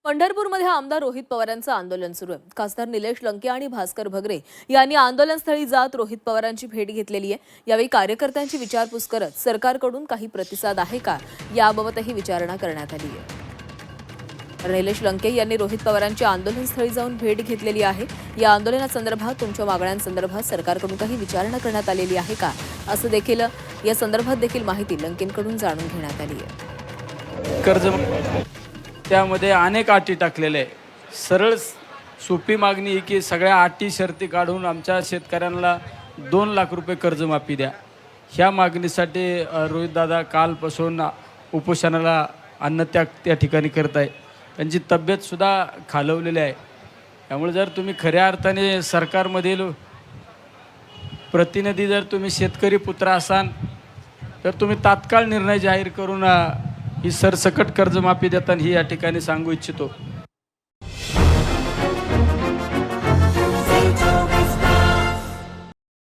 पंढरपूरमध्ये आमदार रोहित पवारांचं आंदोलन सुरू आहे। खासदार निलेश लंके आणि भास्कर भगरे यांनी आंदोलनस्थळी जात रोहित पवारांची भेट घेतलेली आहे। यावेळी कार्यकर्त्यांची विचारपूस करत सरकारकडून काही प्रतिसाद आहे का याबाबतही विचारणा करण्यात आली आहे। निलेश लंके यांनी रोहित पवारांची आंदोलनस्थळी जाऊन भेट घेतलेली आहे। या आंदोलनासंदर्भात तुमच्या मागण्यांसंदर्भात सरकारकडून काही विचारणा करण्यात आलेली आहे का असं देखील या संदर्भात देखील माहिती लंकेंकडून जाणून घेण्यात आली आहे। कर्ज त्यामध्ये अनेक अटी टाकलेले आहे। सरळ सोपी मागणी आहे की सगळ्या अटी शर्ती काढून आमच्या शेतकऱ्यांना 2 लाख रुपये कर्जमाफी द्या। ह्या मागणीसाठी रोहितदादा कालपासून उपोषणाला अन्नत्याग त्या ठिकाणी करत आहे। त्यांची तब्येतसुद्धा खालवलेली आहे। त्यामुळे जर तुम्ही खऱ्या अर्थाने सरकारमधील प्रतिनिधी जर तुम्ही शेतकरी पुत्र असाल तर तुम्ही तात्काळ निर्णय जाहीर करून ही सरसकट कर्जमाफी देताना ही या ठिकाणी सांगू इच्छितो।